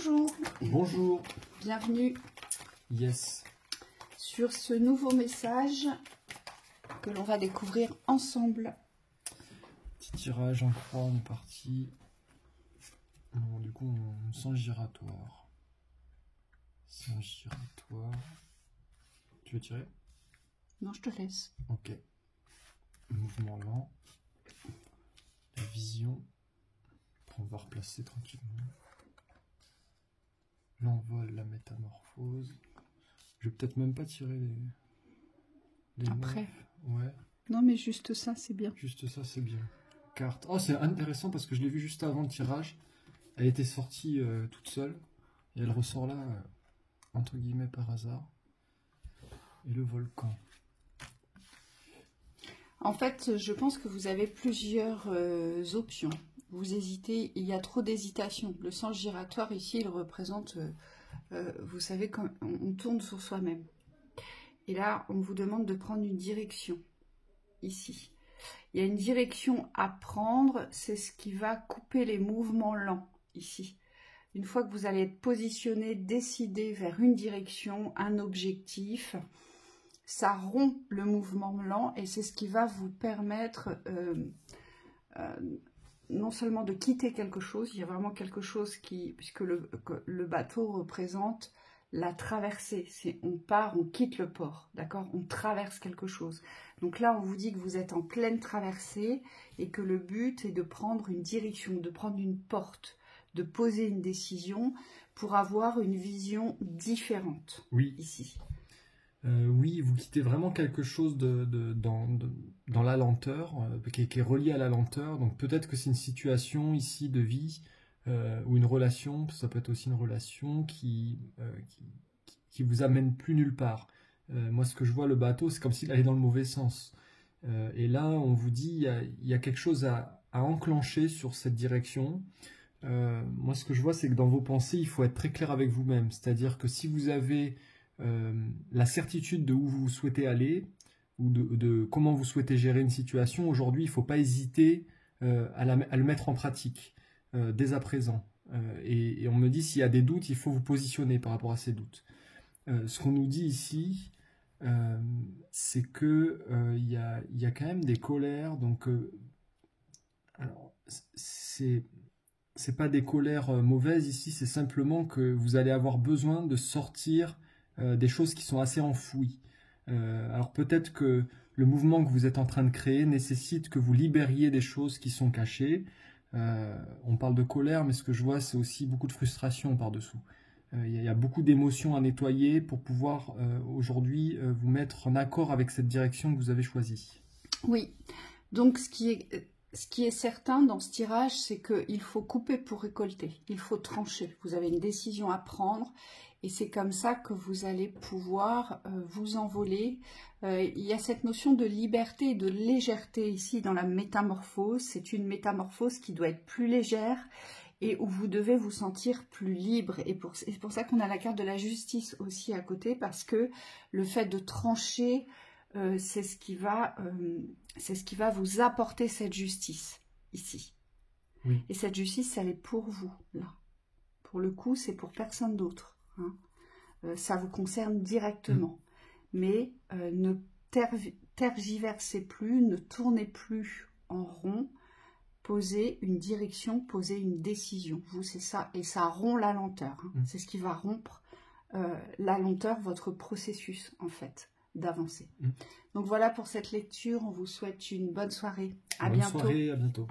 Bonjour. Bonjour. Bienvenue Yes. sur ce nouveau message que l'on va découvrir ensemble. Petit tirage en croix, on est parti. Bon, du coup, sens giratoire. Sens giratoire. Tu veux tirer? Non, je te laisse. Ok. Mouvement lent. La vision. On va replacer tranquillement. L'envol, la métamorphose. Je vais peut-être même pas tirer les Après. 9. Ouais. Non, mais juste ça, c'est bien. Juste ça, c'est bien. Carte. Oh, c'est intéressant parce que je l'ai vu juste avant le tirage. Elle était sortie toute seule. Et elle ressort là, entre guillemets, par hasard. Et le volcan. En fait, je pense que vous avez plusieurs options. Vous hésitez, il y a trop d'hésitation. Le sens giratoire ici, il représente, vous savez, quand on tourne sur soi-même. Et là, on vous demande de prendre une direction, ici. Il y a une direction à prendre, c'est ce qui va couper les mouvements lents, ici. Une fois que vous allez être positionné, décidé vers une direction, un objectif, ça rompt le mouvement lent et c'est ce qui va vous permettre non seulement de quitter quelque chose, il y a vraiment quelque chose qui, puisque le bateau représente la traversée, c'est on part, on quitte le port, d'accord, on traverse quelque chose. Donc là, on vous dit que vous êtes en pleine traversée et que le but est de prendre une direction, de prendre une porte, de poser une décision pour avoir une vision différente. Oui. Ici. Oui, vous quittez vraiment quelque chose dans la lenteur, qui est relié à la lenteur. Donc peut-être que c'est une situation ici de vie ou une relation, ça peut être aussi une relation qui vous amène plus nulle part. Moi, ce que je vois, le bateau, c'est comme s'il allait dans le mauvais sens. Et là, on vous dit, il y a quelque chose à enclencher sur cette direction. Moi, ce que je vois, c'est que dans vos pensées, il faut être très clair avec vous-même. C'est-à-dire que si vous avez la certitude de où vous souhaitez aller ou de comment vous souhaitez gérer une situation, aujourd'hui, il ne faut pas hésiter à le mettre en pratique dès à présent. Et on me dit, s'il y a des doutes, il faut vous positionner par rapport à ces doutes. Ce qu'on nous dit ici, c'est que il y a quand même des colères. Donc, alors, c'est pas des colères mauvaises ici, c'est simplement que vous allez avoir besoin de sortir des choses qui sont assez enfouies. Alors peut-être que le mouvement que vous êtes en train de créer nécessite que vous libériez des choses qui sont cachées. On parle de colère, mais ce que je vois, c'est aussi beaucoup de frustration par-dessous. Il y a beaucoup d'émotions à nettoyer pour pouvoir aujourd'hui vous mettre en accord avec cette direction que vous avez choisie. Oui, donc ce qui est certain dans ce tirage, c'est qu'il faut couper pour récolter, il faut trancher. Vous avez une décision à prendre et c'est comme ça que vous allez pouvoir vous envoler. Il y a cette notion de liberté et de légèreté ici dans la métamorphose. C'est une métamorphose qui doit être plus légère et où vous devez vous sentir plus libre. Et c'est pour ça qu'on a la carte de la justice aussi à côté, parce que le fait de trancher, c'est ce qui va vous apporter cette justice ici. Oui. Et cette justice, elle est pour vous là. Pour le coup, c'est pour personne d'autre. Hein. Ça vous concerne directement. Mais ne tergiversez plus, ne tournez plus en rond. Posez une direction, posez une décision. Vous, c'est ça. Et ça rompt la lenteur. Hein. C'est ce qui va rompre la lenteur, votre processus en fait d'avancer. Donc voilà pour cette lecture, on vous souhaite une bonne soirée. À bientôt. Bonne soirée, à bientôt.